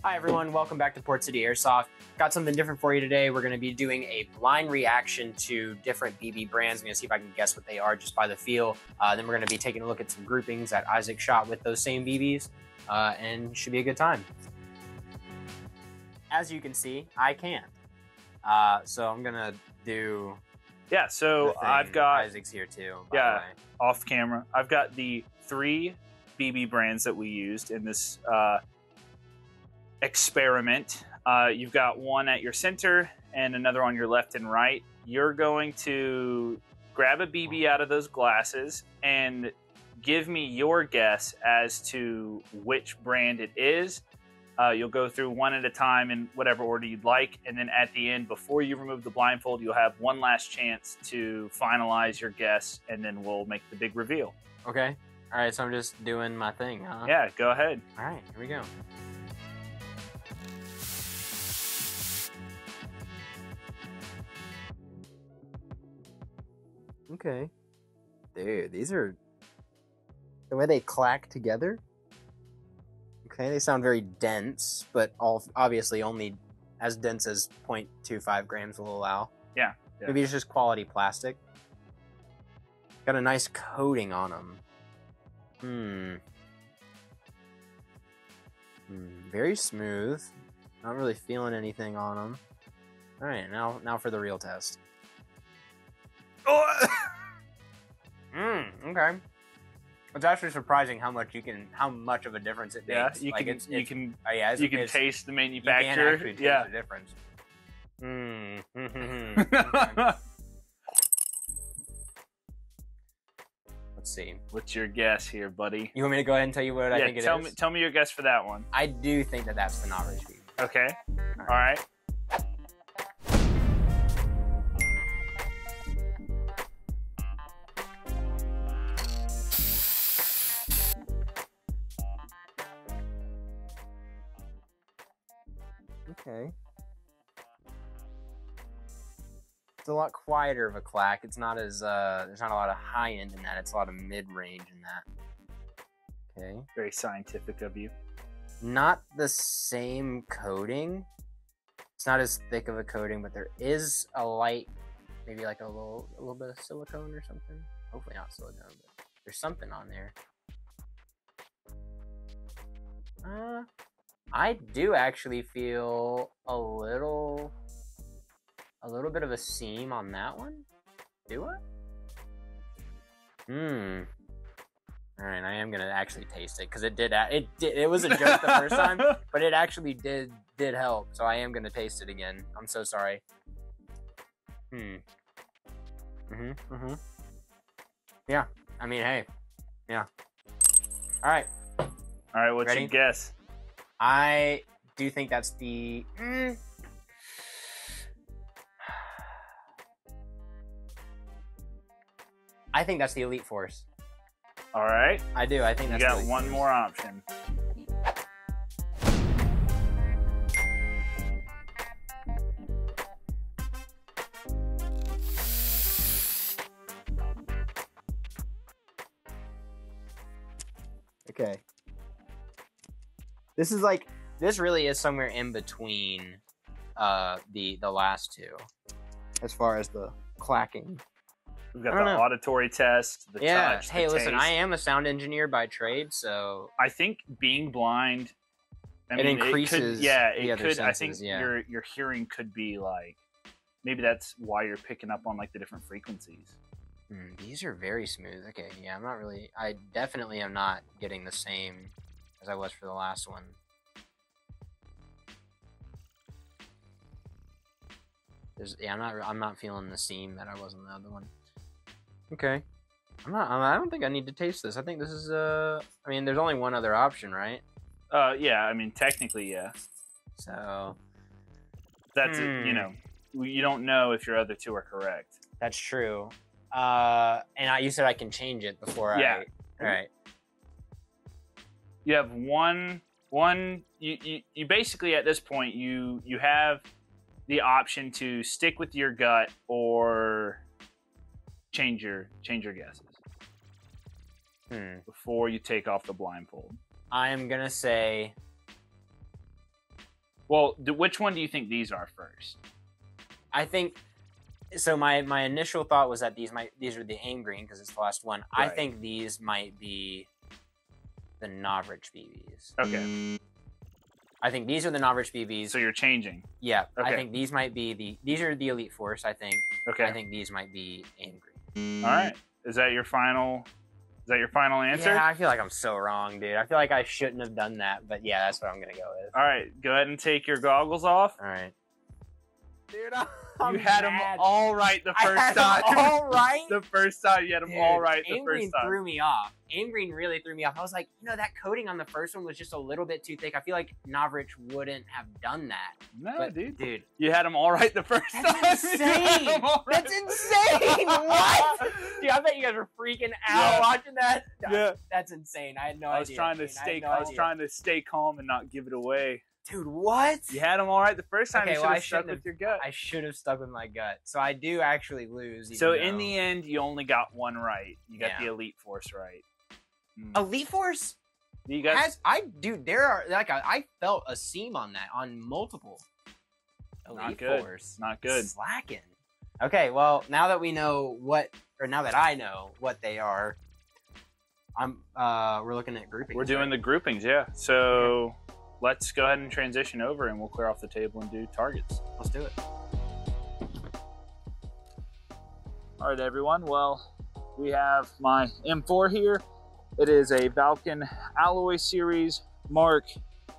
Hi everyone, welcome back to Port City Airsoft. Got something different for you today. We're going to be doing a blind reaction to different BB brands. I'm going to see if I can guess what they are just by the feel. Then we're going to be taking a look at some groupings that Isaac shot with those same BBs, and should be a good time. As you can see, I can't. So I'm going to do... Yeah, so I've got... Isaac's here too, by the way. Off camera. I've got the 3 BB brands that we used in this experiment. You've got one at your center and another on your left and right. You're going to grab a BB out of those glasses and give me your guess as to which brand it is. You'll go through one at a time in whatever order you'd like, and then at the end, before you remove the blindfold, you'll have one last chance to finalize your guess, and then we'll make the big reveal. Okay. All right, so I'm just doing my thing, huh? Yeah, go ahead. All right, here we go. Okay. Dude, these are... the way they clack together? Okay, they sound very dense, but obviously only as dense as 0.25 grams will allow. Yeah. Maybe it's just quality plastic. Got a nice coating on them. Very smooth. Not really feeling anything on them. All right, now for the real test. Okay. It's actually surprising how much of a difference it makes. Yeah, you can taste the You manufacturer. can actually taste the difference. Okay. Let's see. What's your guess here, buddy? You want me to go ahead and tell you what I think it is? Tell me your guess for that one. I do think that that's the Not Rich BB. Okay. All right. Okay. It's a lot quieter of a clack. It's not as there's not a lot of high end in that. It's a lot of mid range in that. Okay. Very scientific of you. Not the same coating. It's not as thick of a coating, but there is a light, maybe like a little bit of silicone or something. Hopefully not silicone, but there's something on there. I do actually feel a little bit of a seam on that one. Do I? All right, I am gonna actually taste it because it was a joke the first time, but it actually did help. So I am gonna taste it again. I'm so sorry. Yeah. I mean, hey. Yeah. All right. What's your guess? I do think that's the... I think that's the Elite Force. All right. I do. I think that's the Elite Force. You got one more option. Okay. This really is somewhere in between the last two, as far as the clacking. We've got the auditory test, the touch, hey, the listen, taste. I am a sound engineer by trade, so I think being blind, it increases. I think your hearing could be like, maybe that's why you're picking up on like the different frequencies. These are very smooth. Okay, yeah, I definitely am not getting the same as I was for the last one. I'm not feeling the seam that I was on the other one. Okay. I don't think I need to taste this. I think this is I mean, there's only one other option, right? Yeah, I mean, technically, yeah. So that's you know, you don't know if your other two are correct. That's true. And you said I can change it before all right. You have one you basically at this point you have the option to stick with your gut or change your guesses before you take off the blindfold. I am gonna say Well, which one do you think these are first? I think so. My initial thought was that these are the aim green because it's the last one. Right. I think these might be the Novrich BBs. Okay. I think these are the Novrich BBs. So you're changing. Yeah. Okay. I think these might be these are the Elite Force. I think. Okay. I think these might be aim green. All right. Is that your final? Is that your final answer? Yeah, I feel like I'm so wrong, dude. I feel like I shouldn't have done that, but yeah, that's what I'm gonna go with. All right. Go ahead and take your goggles off. All right. Dude, You had them all right the first I had time. them all right. The first time you had them all right. The Aim first green time threw me off. Aim green really threw me off. I was like, that coating on the first one was just a little bit too thick. I feel like Novrich wouldn't have done that. No, But, dude. You had them all right the first time. That's insane. That's insane. What? Dude, I bet you guys were freaking out watching that. Yeah. That's insane. I had no I was idea. trying to stay calm and not give it away. Dude, what? You had them all right the first time. Okay, You should well, have stuck with your gut. I should have stuck with my gut. So I do actually lose. So in the end, you only got one right. You got Yeah. the Elite Force right. Elite Force You got there are like I felt a seam on that on multiple. Not good. Force. Not good. Slacking. Okay, well now that I know what they are, we're looking at groupings. We're doing the groupings, yeah. So let's go ahead and transition over, and we'll clear off the table and do targets. Let's do it. All right, everyone. Well, we have my M4 here. It is a Valken Alloy Series Mark. I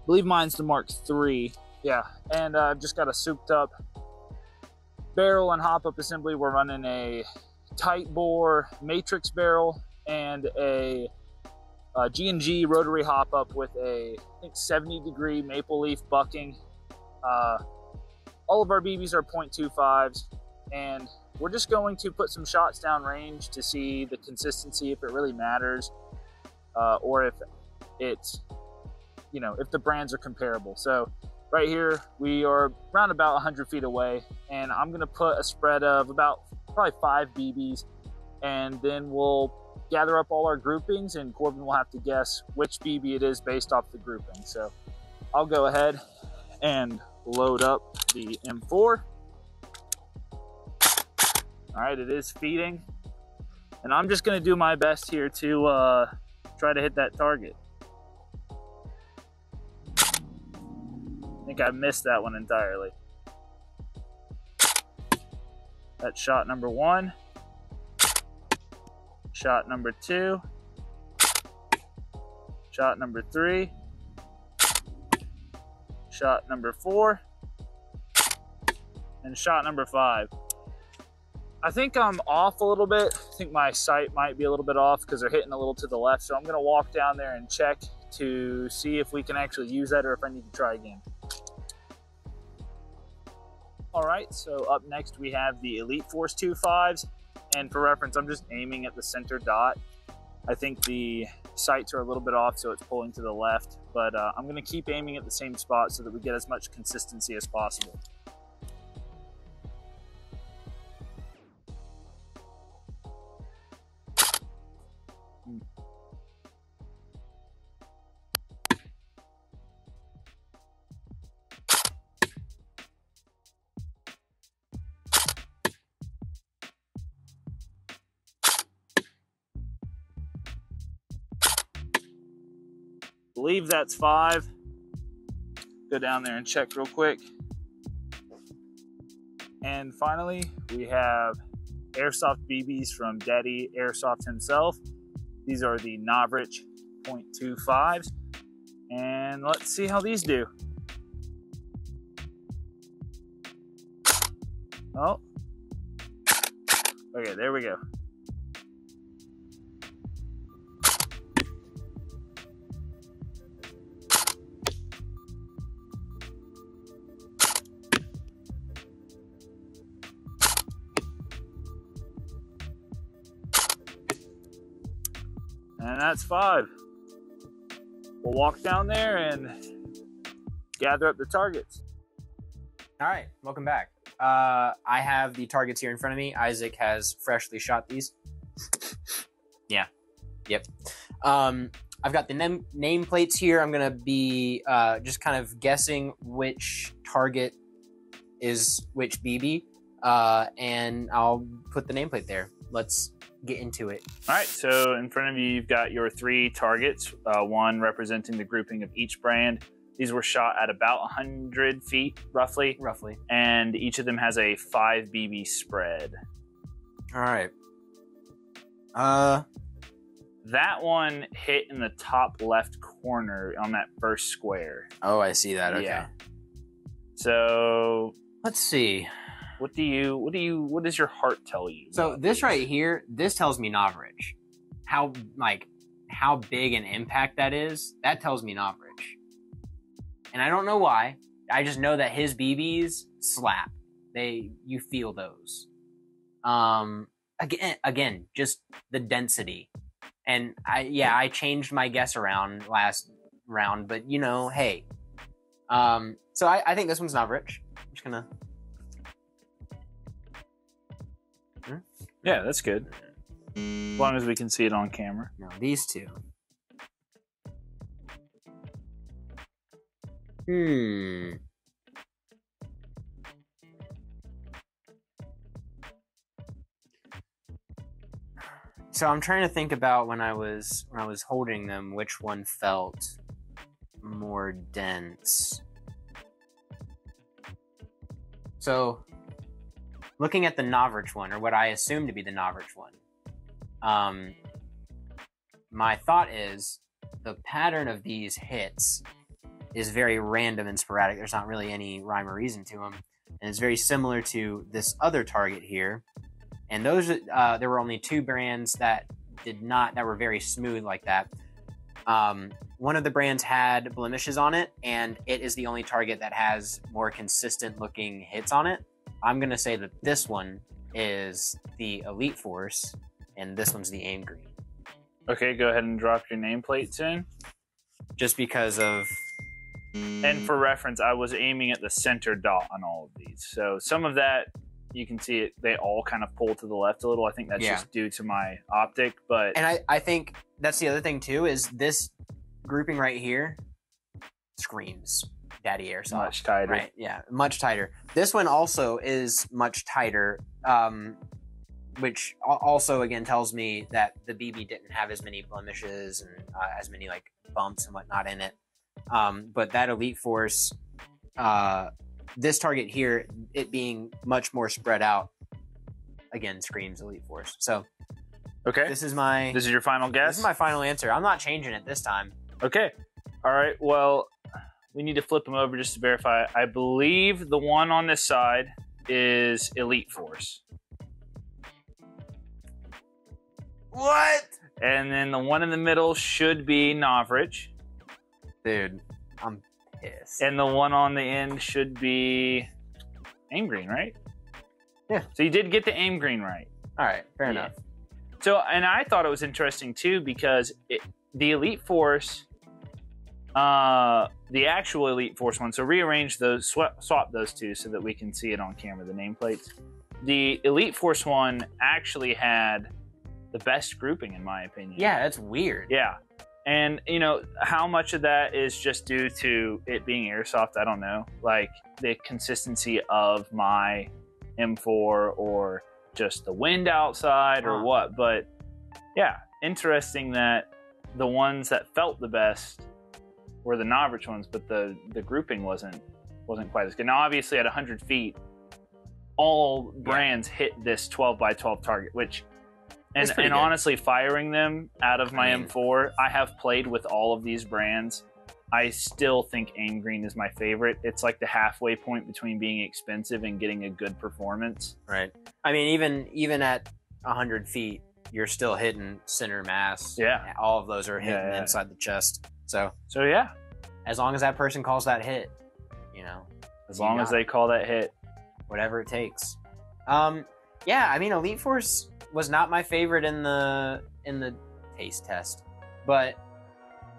believe mine's the Mark III. Yeah, and I've just got a souped up barrel and hop-up assembly. We're running a tight bore matrix barrel and a G&G rotary hop-up with a, I think, 70-degree maple leaf bucking. All of our BBs are .25s, and we're just going to put some shots down range to see the consistency, if it really matters, or if it's, if the brands are comparable. So right here, we are around about 100 feet away, and I'm gonna put a spread of about probably 5 BBs, and then we'll gather up all our groupings, and Corbin will have to guess which BB it is based off the grouping. So I'll go ahead and load up the M4. All right, it is feeding, and I'm just gonna do my best here to try to hit that target. I think I missed that one entirely. That's shot number 1. Shot number 2. Shot number 3. Shot number 4. And shot number 5. I think I'm off a little bit. I think my sight might be a little bit off because they're hitting a little to the left. So I'm gonna walk down there and check to see if we can actually use that or if I need to try again. All right, so up next we have the Elite Force 2.5s. And for reference, I'm just aiming at the center dot. I think the sights are a little bit off, so it's pulling to the left, but I'm gonna keep aiming at the same spot so that we get as much consistency as possible. Believe that's 5. Go down there and check real quick. And finally, we have Airsoft BBs from Daddy Airsoft himself. These are the Novrich .25s. And let's see how these do. Oh. Okay, there we go. And that's 5. We'll walk down there and gather up the targets. All right, welcome back. I have the targets here in front of me. Isaac has freshly shot these. Yeah. Yep. I've got the nameplates here. I'm gonna be just kind of guessing which target is which BB, and I'll put the nameplate there. Let's get into it. All right, so in front of you, you've got your 3 targets, one representing the grouping of each brand. These were shot at about 100 feet, roughly. Roughly. And each of them has a 5 BB spread. All right. That one hit in the top left corner on that first square. Oh, I see that. Okay. Yeah. So let's see. What does your heart tell you? So this right here, this tells me Novrich. How big an impact that is, that tells me Novrich. And I don't know why. I just know that his BBs slap. You feel those. Again, just the density. And I changed my guess around last round, but you know, hey. So I think this one's Novrich. I'm just gonna. Yeah, that's good. As long as we can see it on camera. No, these two. So I'm trying to think about when I was holding them, which one felt more dense. So looking at the Novrich one, or what I assume to be the Novrich one, my thought is the pattern of these hits is very random and sporadic. There's not really any rhyme or reason to them. And it's very similar to this other target here. And those, there were only 2 brands that were very smooth like that. One of the brands had blemishes on it, and it is the only target that has more consistent looking hits on it. I'm going to say that this one is the Elite Force, and this one's the Aim Green. Okay, go ahead and drop your nameplates in. Just because of... And for reference, I was aiming at the center dot on all of these. So some of that, you can see it, they all kind of pull to the left a little. I think that's just due to my optic, but... And I think that's the other thing, too, is this grouping right here screams Daddy Airsoft. Much tighter. Right, yeah, much tighter. This one also is much tighter, which also, again, tells me that the BB didn't have as many blemishes and as many, like, bumps and whatnot in it. But that Elite Force... this target here, it being much more spread out, again, screams Elite Force. So, okay, this is your final guess? This is my final answer. I'm not changing it this time. Okay. All right. Well, we need to flip them over just to verify. I believe the one on this side is Elite Force. What? And then the one in the middle should be Novrich. Dude, I'm pissed. And the one on the end should be Aim Green, right? Yeah. So you did get the Aim Green right. All right, fair enough. So, and I thought it was interesting too because the Elite Force, the actual Elite Force one, so rearrange those, swap those two so that we can see it on camera, the nameplates. The Elite Force one actually had the best grouping, in my opinion. Yeah, that's weird. Yeah. And, you know, how much of that is just due to it being Airsoft, I don't know. Like, the consistency of my M4 or just the wind outside or what. But, yeah, interesting that the ones that felt the best were the Novrich ones, but the grouping wasn't quite as good. Now, obviously, at 100 feet, all brands hit this 12 by 12 target, which... And honestly, firing them out of my M4, I have played with all of these brands. I still think Aim Green is my favorite. It's like the halfway point between being expensive and getting a good performance. Right. I mean, even at 100 feet, you're still hitting center mass. Yeah. All of those are hitting inside the chest. So yeah. As long as that person calls that hit, you know. As long as they call that hit. Whatever it takes. Yeah, I mean, Elite Force was not my favorite in the taste test, but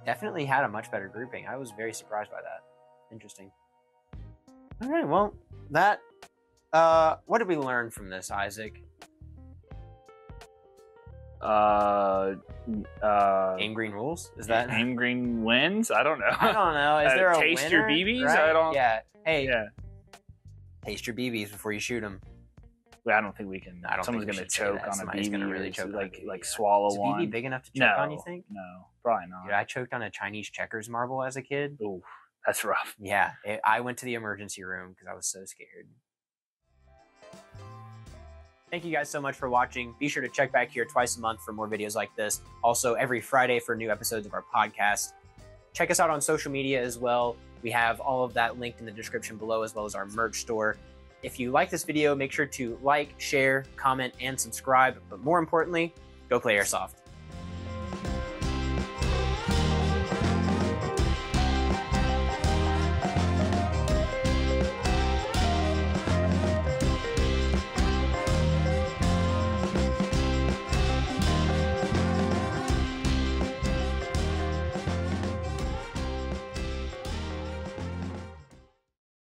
definitely had a much better grouping. I was very surprised by that. Interesting. All right, well, that what did we learn from this, Isaac? Aim green rules? Is that Aim green wins? I don't know. I don't know. Is there a taste winner? your BBs? Right? I don't. Yeah. Hey. Yeah. Taste your BBs before you shoot them. I don't think we can. I don't Someone's think we gonna should say choke that. on Somebody's a BB. gonna really choke on a BB, like yeah. swallow Is a one. BB big enough to choke on? You think? No, probably not. Dude, I choked on a Chinese checkers marble as a kid. Ooh, that's rough. Yeah, I went to the emergency room because I was so scared. Thank you guys so much for watching. Be sure to check back here twice a month for more videos like this. Also, every Friday for new episodes of our podcast. Check us out on social media as well. We have all of that linked in the description below, as well as our merch store. If you like this video, make sure to like, share, comment, and subscribe. But more importantly, go play Airsoft.